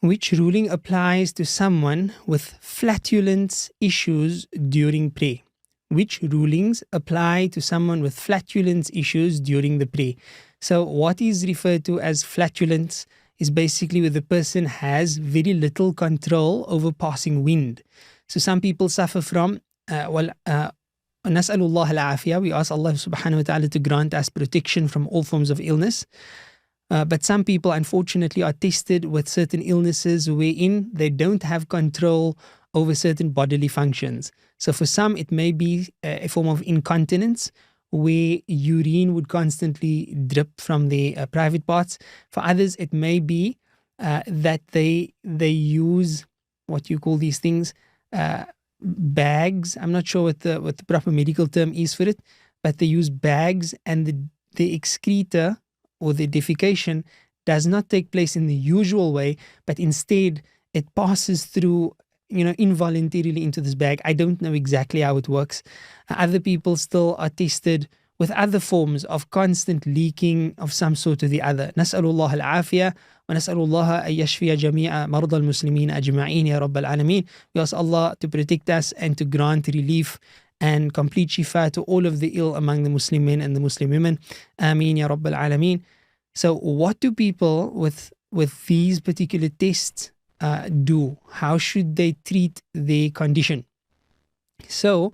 Which ruling applies to someone with flatulence issues during prayer? Which rulings apply to someone with flatulence issues during the prayer? So, what is referred to as flatulence is basically where the person has very little control over passing wind. So, some people suffer from, Nas'alullah al-afiyah. We ask Allah subhanahu wa ta'ala to grant us protection from all forms of illness. But some people, unfortunately, are tested with certain illnesses wherein they don't have control over certain bodily functions. So for some, it may be a form of incontinence where urine would constantly drip from their private parts. For others, it may be that they use what you call these things, bags. I'm not sure what the proper medical term is for it, but they use bags, and the excreta or the defecation does not take place in the usual way, but instead it passes through, involuntarily into this bag. I don't know exactly how it works. Other people still are tested with other forms of constant leaking of some sort or the other. Nas'alullah al-afiyah wa nas'alullah an yashfiya jami'a marda al-muslimin ajma'in ya rabbal alameen. We ask Allah to protect us and to grant relief and complete shifa to all of the ill among the Muslim men and the Muslim women. Ameen ya rabbal alameen. So what do people with these particular tests do? How should they treat their condition? So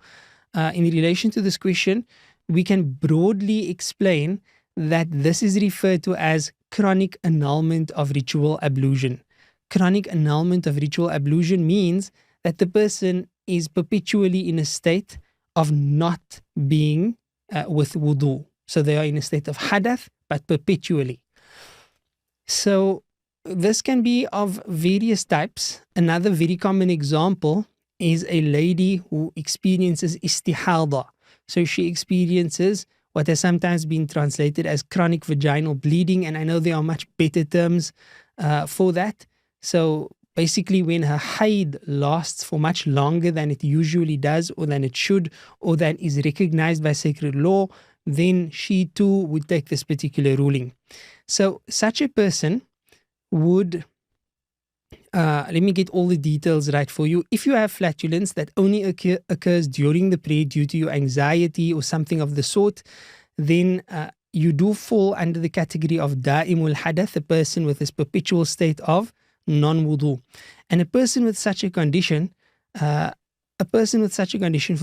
in relation to this question, we can broadly explain that this is referred to as chronic annulment of ritual ablution. Chronic annulment of ritual ablution means that the person is perpetually in a state of not being with wudu. So they are in a state of hadath, but perpetually. So this can be of various types. Another very common example is a lady who experiences istihada. So she experiences what has sometimes been translated as chronic vaginal bleeding, and I know there are much better terms for that. So basically when her haid lasts for much longer than it usually does, or than it should, or than is recognized by sacred law, then she too would take this particular ruling. So such a person would, let me get all the details right for you. If you have flatulence that only occurs during the prayer due to your anxiety or something of the sort, then you do fall under the category of da'imul hadath, a person with this perpetual state of non-wudu. And a person with such a condition, for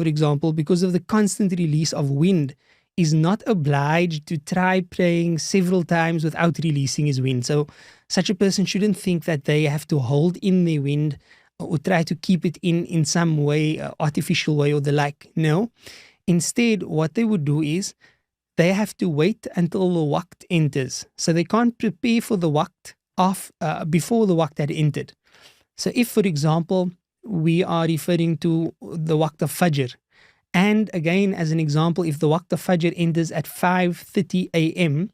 example, because of the constant release of wind, is not obliged to try praying several times without releasing his wind. So such a person shouldn't think that they have to hold in their wind or try to keep it in some way, artificial way or the like. No. Instead, what they would do is they have to wait until the waqt enters. So they can't prepare for the waqt before the waqt had entered. So if, for example, we are referring to the waqt of Fajr, and again, as an example, if the waqt of Fajr enters at 5:30 a.m.,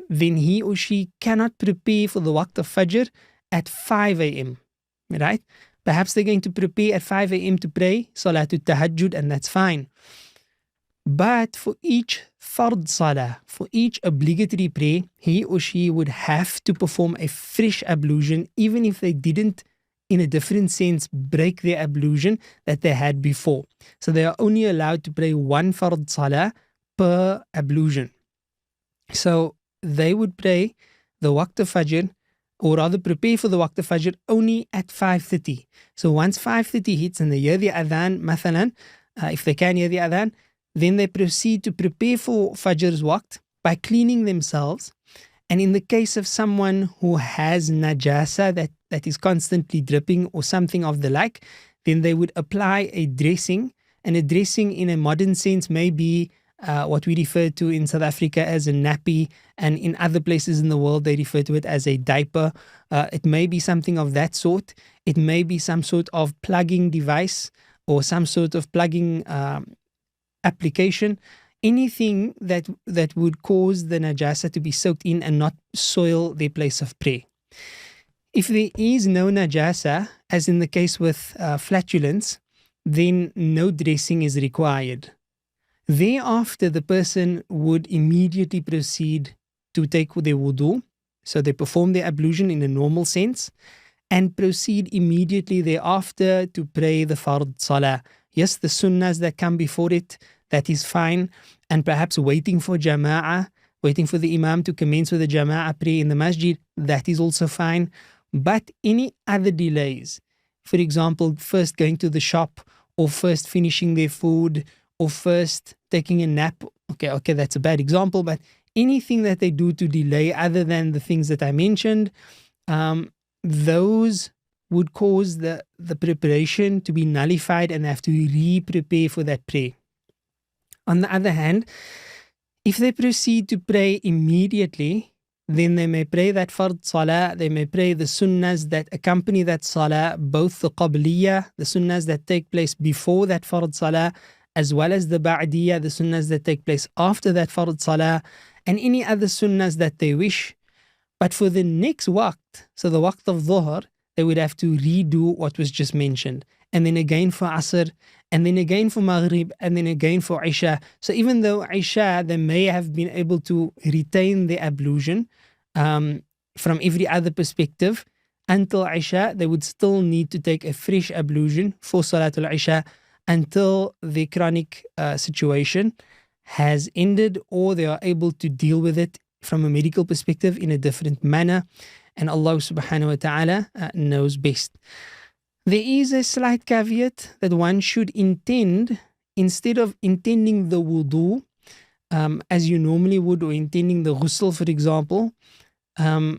then he or she cannot prepare for the waqt of Fajr at 5 a.m., right? Perhaps they're going to prepare at 5 a.m. to pray Salatul Tahajjud, and that's fine. But for each fard salah, for each obligatory prayer, he or she would have to perform a fresh ablution, even if they didn't, in a different sense, break their ablution that they had before. So they are only allowed to pray one fard salah per ablution. So they would pray the waqt of Fajr, or rather prepare for the waqt of Fajr only at 5:30. So once 5:30 hits and they hear the adhan, mathalan, if they can hear the adhan, then they proceed to prepare for Fajr's waqt by cleaning themselves. And in the case of someone who has najasa that is constantly dripping or something of the like, then they would apply a dressing. And a dressing in a modern sense may be what we refer to in South Africa as a nappy, and in other places in the world they refer to it as a diaper. It may be something of that sort. It may be some sort of plugging device or some sort of plugging application. Anything that would cause the najasa to be soaked in and not soil their place of prayer. If there is no najasa, as in the case with flatulence, then no dressing is required. Thereafter, the person would immediately proceed to take their wudu. So they perform their ablution in a normal sense. and proceed immediately thereafter to pray the fard salah. Yes, the sunnahs that come before it, that is fine, and perhaps waiting for jama'ah, waiting for the imam to commence with the jama'ah prayer in the masjid, that is also fine. But any other delays, for example, first going to the shop, or first finishing their food, or first taking a nap, okay, that's a bad example, but anything that they do to delay other than the things that I mentioned, those would cause the preparation to be nullified and they have to re-prepare for that prayer. On the other hand, if they proceed to pray immediately, then they may pray that fard salah, they may pray the sunnahs that accompany that salah, both the qabliyah, the sunnahs that take place before that fard salah, as well as the ba'diyah, the sunnahs that take place after that fard salah, and any other sunnahs that they wish. But for the next waqt, so the waqt of dhuhr, they would have to redo what was just mentioned. And then again for asr, and then again for maghrib, and then again for isha. So even though isha, they may have been able to retain the ablution from every other perspective, until isha, they would still need to take a fresh ablution for salatul isha until the chronic situation has ended, or they are able to deal with it from a medical perspective in a different manner. And Allah subhanahu wa ta'ala knows best. There is a slight caveat that one should intend, instead of intending the wudu, as you normally would, or intending the ghusl, for example. No,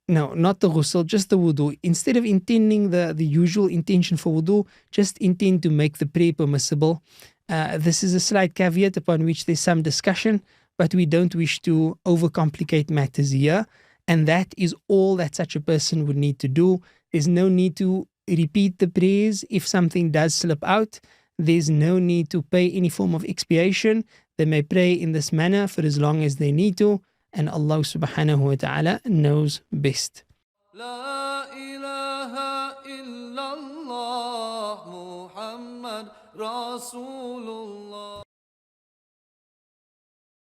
not the ghusl, just the wudu. Instead of intending the usual intention for wudu, just intend to make the prayer permissible. This is a slight caveat upon which there's some discussion, but we don't wish to overcomplicate matters here. And that is all that such a person would need to do. There's no need to repeat the prayers if something does slip out. There's no need to pay any form of expiation. They may pray in this manner for as long as they need to, and Allah subhanahu wa ta'ala knows best. La ilaha illallah Muhammad Rasulullah.